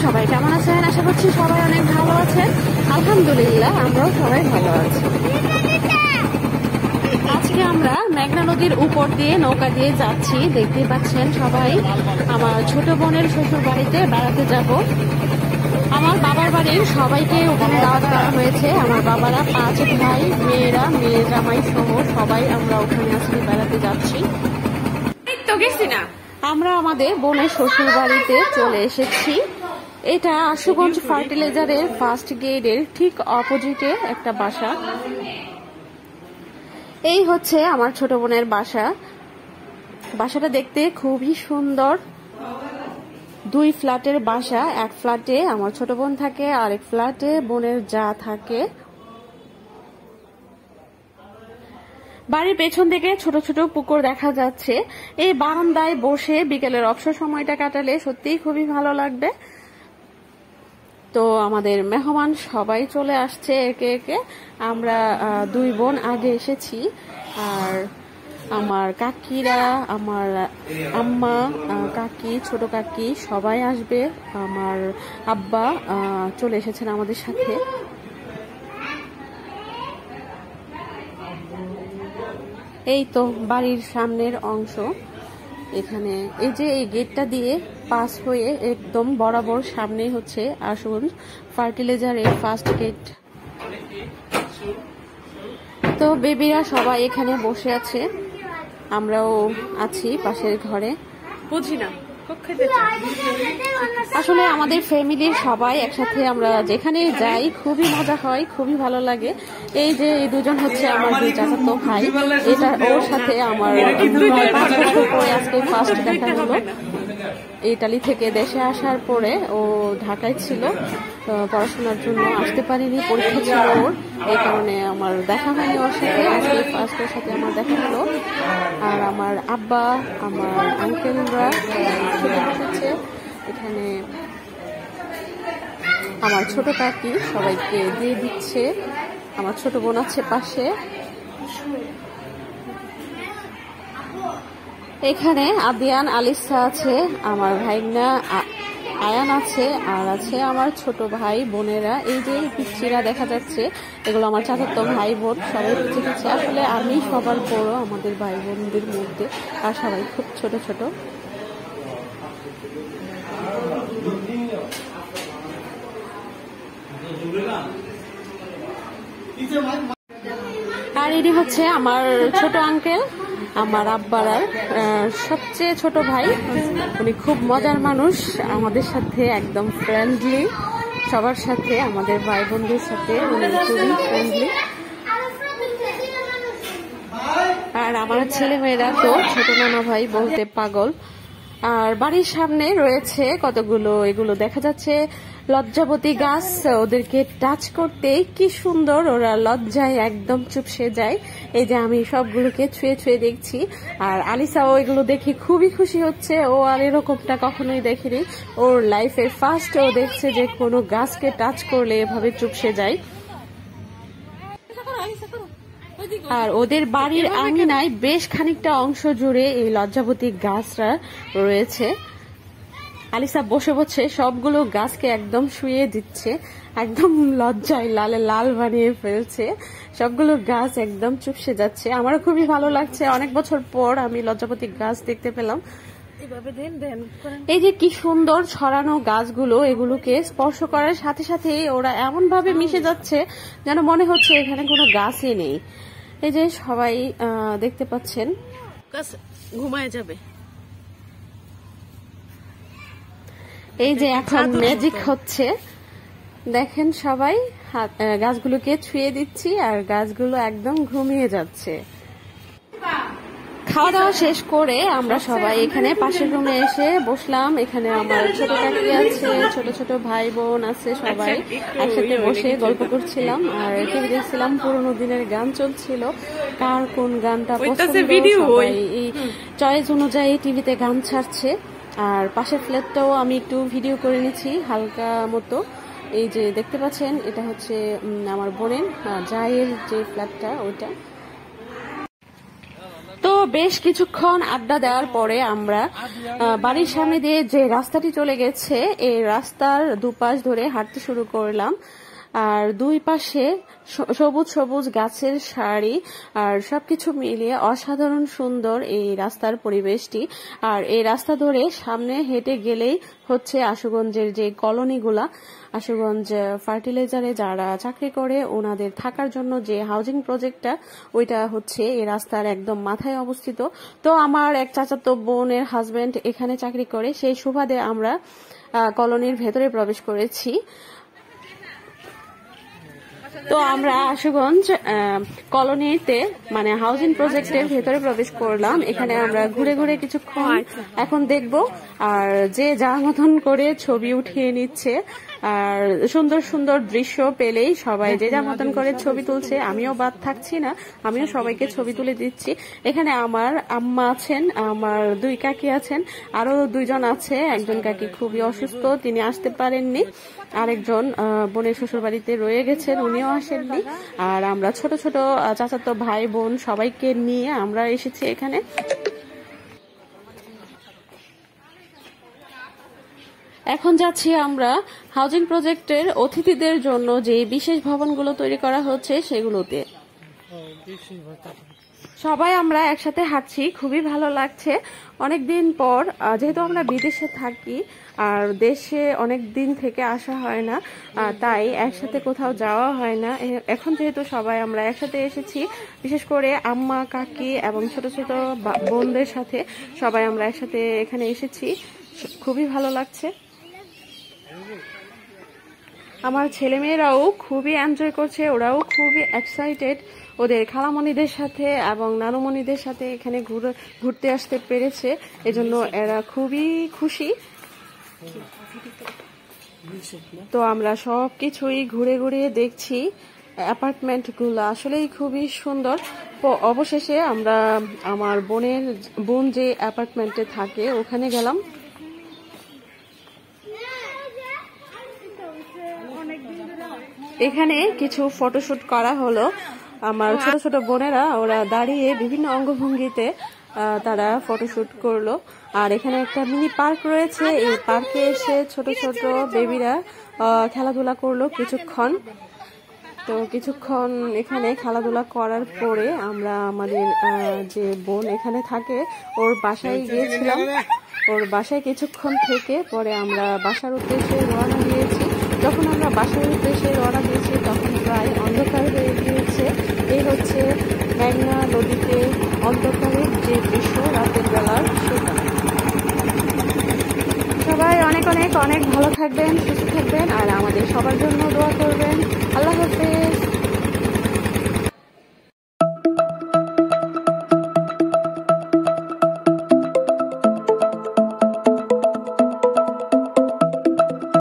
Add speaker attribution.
Speaker 1: সবাই কেমন আছেন? আশা করছি সবাই অনেক ভালো আছেন। আলহামদুলিল্লাহ আমরাও সবাই ভালো আছি। আজকে আমরা মেঘনা নদীর উপর দিয়ে নৌকা দিয়ে যাচ্ছি, দেখতে পাচ্ছেন সবাই। আমার ছোট বোনের শ্বশুর বাড়িতে বেড়াতে যাব। আমার বাবার বাড়ির সবাইকে ওখানে দাওয়াত করা হয়েছে। আমার বাবারা 5 ভাই, মেয়েরা, মেয়ে জামাই সহ সবাই আমরা ওখানে আজকে বেড়াতে যাচ্ছি। আমরা আমাদের বোনের শ্বশুর বাড়িতে চলে এসেছি। এটা আশুগঞ্জ ফার্টিলাইজারের ফার্স্ট গেটের ঠিক অপোজিটে একটা বাসা। এই হচ্ছে আমার ছোট বোনের বাসা। বাসাটা দেখতে খুবই সুন্দর। 2 ফ্ল্যাটের বাসা। এক ফ্ল্যাটে আমার ছোট বোন থাকে, আরেক ফ্ল্যাটে বোনের যা থাকে। বাড়ির পেছন থেকে ছোট ছোট পুকুর দেখা যাচ্ছে। এই বারান্দায় বসে বিকেলের অবসর সময়টা কাটালে সত্যিই খুবই ভালো লাগবে। তো আমাদের মেহমান সবাই চলে আসছে একে একে। আমরা 2 বোন আগে এসেছি, আর আমার কাকিরা, আমার আম্মা, কাকি, ছোট কাকি সবাই আসবে। আমার আব্বা চলে এসেছেন আমাদের সাথে। এই তো বাড়ির সামনের অংশ। এখানে এই যে এই গেটটা দিয়ে পাস হয়ে একদম বরাবর সামনেই হচ্ছে আশুগঞ্জ ফার্টিলাইজারের ফার্স্ট গেট। তো বেবিরা সবাই এখানে বসে আছে, আমরাও আছি পাশের ঘরে। বুঝি না আসলে আমাদের ফ্যামিলির সবাই একসাথে আমরা যেখানে যাই খুবই মজা হয়, খুবই ভালো লাগে। এই যে এই দুজন হচ্ছে আমার 2 চাচাতো ভাই। এটা ওর সাথে আমার 5 বছর পরে আজকে ফার্স্ট দেখা হলো। ইতালি থেকে দেশে আসার পরে ও ঢাকায় ছিল, পড়াশোনার জন্য আসতে পারিনি, পরীক্ষা ছিল ওর, এই কারণে আমার দেখা হয়নি ওর সাথে। আজকে ফার্স্ট ওর সাথে আমার দেখা হলো। আর আমার আব্বা, আমার আঙ্কেলরা এসেছে এখানে। আমার ছোট কাকি সবাইকে দিয়ে দিচ্ছে। আমার ছোট বোন আছে পাশে। এখানে আদিয়ান, আলিসা আছে, আমার ভাইনা আয়ান আছে, আর আছে আমার ছোট ভাই বোনেরা। এই যে পিচ্চিরা দেখা যাচ্ছে, এগুলো আমার চাচাতো ভাই বোন, সবাই পিছিয়ে পিছিয়ে। আসলে আমি সবার বড় আমাদের ভাই বোনদের মধ্যে, আর সবাই খুব ছোট ছোট। আর এটি হচ্ছে আমার ছোট আঙ্কেল, আমার আব্বার সবচেয়ে ছোট ভাই। উনি খুব মজার মানুষ, আমাদের সাথে একদম ফ্রেন্ডলি, সবার সাথে, আমাদের ভাই বোনদের সাথে উনি খুবই ফ্রেন্ডলি। আর আমার ছেলে মেয়েরা তো ছোট নানা ভাই বলতে পাগল। আর বাড়ির সামনে রয়েছে কতগুলো, এগুলো দেখা যাচ্ছে লজ্জাবতী গাছ। ওদেরকে টাচ করতে কি সুন্দর, ওরা লজ্জায় একদম চুপসে যায়। এই যে আমি সবগুলোকে ছুঁয়ে ছুঁয়ে দেখছি। আর আলিসাও এগুলো দেখে খুবই খুশি হচ্ছে। ও আর এরকমটা কখনোই দেখেনি, ওর লাইফের ফার্স্ট ও দেখছে যে কোনো গাছকে টাচ করলে এভাবে চুপসে যায়। আর ওদের বাড়ির আঙিনায় বেশ খানিকটা অংশ জুড়ে এই লজ্জাবতী গাছরা রয়েছে। আলিসা বসে বসে সবগুলো গাছকে একদম শুয়ে দিচ্ছে, একদম লজ্জায় লালে লাল বানিয়ে ফেলছে। সবগুলো গাছ একদম চুপসে যাচ্ছে। আমারও খুবই ভালো লাগছে, অনেক বছর পর আমি লজ্জাবতী গাছ দেখতে পেলাম। এই যে কি সুন্দর ছড়ানো গাছগুলো, এগুলোকে স্পর্শ করার সাথে সাথে ওরা এমন ভাবে মিশে যাচ্ছে যেন মনে হচ্ছে এখানে কোনো গাছই নেই। এই যে সবাই দেখতে পাচ্ছেন, ঘুমায় যাবে। এই যে এখন ম্যাজিক হচ্ছে, দেখেন সবাই গাছগুলোকে ছুঁয়ে দিচ্ছি আর গাছগুলো একদম ঘুমিয়ে যাচ্ছে। খাওয়া দাওয়া শেষ করে আমরা সবাই এখানে পাশের রুমে এসে বসলাম। এখানে আমার ছোট কাকি আছে, ছোট ছোট ভাই বোন আছে, সবাই একসাথে বসে গল্প করছিলাম আর টিভি দেখছিলাম। পুরোনো দিনের গান চলছিল, কার কোন গানটা পছন্দ সবাই এই চয়েস অনুযায়ী টিভিতে গান ছাড়ছে। আর পাশের ফ্ল্যাটটাও আমি একটু ভিডিও করে নিচ্ছি হালকা মতো। এই যে দেখতে পাচ্ছেন, এটা হচ্ছে আমার বোনের জায়ের যে ফ্ল্যাটটা, ওইটা। তো বেশ কিছুক্ষণ আড্ডা দেওয়ার পরে আমরা বাড়ির সামনে দিয়ে যে রাস্তাটি চলে গেছে এই রাস্তার দুপাশ ধরে হাঁটতে শুরু করলাম। আর দুই পাশে সবুজ সবুজ গাছের সারি, আর সবকিছু মিলিয়ে অসাধারণ সুন্দর এই রাস্তার পরিবেশটি। আর এই রাস্তা ধরে সামনে হেঁটে গেলেই হচ্ছে আশুগঞ্জের যে কলোনিগুলা, আশুগঞ্জ ফার্টিলাইজারে যারা চাকরি করে ওনাদের থাকার জন্য যে হাউজিং প্রজেক্টটা, ওইটা হচ্ছে এই রাস্তার একদম মাথায় অবস্থিত। তো আমার এক চাচাতো বোনের হাজবেন্ড এখানে চাকরি করে, সেই সুবাদে আমরা কলোনির ভেতরে প্রবেশ করেছি। তো আমরা আশুগঞ্জ কলোনিতে মানে হাউজিং প্রজেক্টের ভেতরে প্রবেশ করলাম। এখানে আমরা ঘুরে ঘুরে কিছুক্ষণ এখন দেখব, আর যে যার মতন করে ছবি উঠিয়ে নিচ্ছে। আর সুন্দর সুন্দর দৃশ্য পেলেই সবাই যে যার মতন করে ছবি তুলছে, আমিও বাদ থাকছি না, আমিও সবাইকে ছবি তুলে দিচ্ছি। এখানে আমার আম্মা আছেন, আমার দুই কাকি আছেন, আরো দুইজন আছে। একজন কাকি খুবই অসুস্থ, তিনি আসতে পারেননি। আরেকজন বোনের শ্বশুর বাড়িতে রয়ে গেছেন, উনিও আসেননি। আর আমরা ছোট ছোট চাচাতো ভাই বোন সবাইকে নিয়ে আমরা এসেছি এখানে। এখন যাচ্ছি আমরা হাউজিং প্রজেক্টের অতিথিদের জন্য যে বিশেষ ভবনগুলো তৈরি করা হচ্ছে সেগুলোতে। সবাই আমরা একসাথে হাঁটছি, খুবই ভালো লাগছে। অনেকদিন পর, যেহেতু আমরা বিদেশে থাকি আর দেশে অনেক দিন থেকে আসা হয় না, তাই একসাথে কোথাও যাওয়া হয় না। এখন যেহেতু সবাই আমরা একসাথে এসেছি, বিশেষ করে আম্মা কাকি এবং ছোট ছোট বোনদের সাথে সবাই আমরা একসাথে এখানে এসেছি, খুবই ভালো লাগছে। আমার ছেলেমেয়েরাও খুবই এনজয় করছে, ওরাও খুবই এক্সাইটেড ওদের খালামণিদের সাথে এবং নানুমণিদের সাথে এখানে ঘুরতে আসতে পেরেছে, এজন্য এরা খুবই খুশি। তো আমরা সবকিছুই ঘুরে ঘুরে দেখছি, অ্যাপার্টমেন্টগুলো আসলেই খুবই সুন্দর। অবশেষে আমরা আমার বোন যে অ্যাপার্টমেন্টে থাকে ওখানে গেলাম। এখানে কিছু ফটোশুট করা হলো। আমার ছোট ছোট বোনেরা ওরা দাঁড়িয়ে বিভিন্ন অঙ্গভঙ্গিতে তারা ফটোশুট করলো। আর এখানে একটা মিনি পার্ক রয়েছে, এই পার্কে এসে ছোট ছোট বেবিরা খেলাধুলা করলো কিছুক্ষণ। তো কিছুক্ষণ এখানে খেলাধুলা করার পরে আমরা আমাদের যে বোন এখানে থাকে ওর বাসায় গিয়েছিলাম। ওর বাসায় কিছুক্ষণ থেকে পরে আমরা বাসার উদ্দেশ্যে রওনা দিয়েছি। যখন আমরা বাসার উদ্দেশ্যে রওনা দিয়েছি তখন প্রায় অন্ধকার হয়ে গিয়েছে। এই হচ্ছে মেঘনা নদীতে অন্ধকারের যে দৃশ্য রাতের বেলার, সেটা। সবাই অনেক অনেক অনেক ভালো থাকবেন, সুস্থ থাকবেন, আর আমাদের সবার জন্য দোয়া করবেন। আল্লাহ হাফেজ।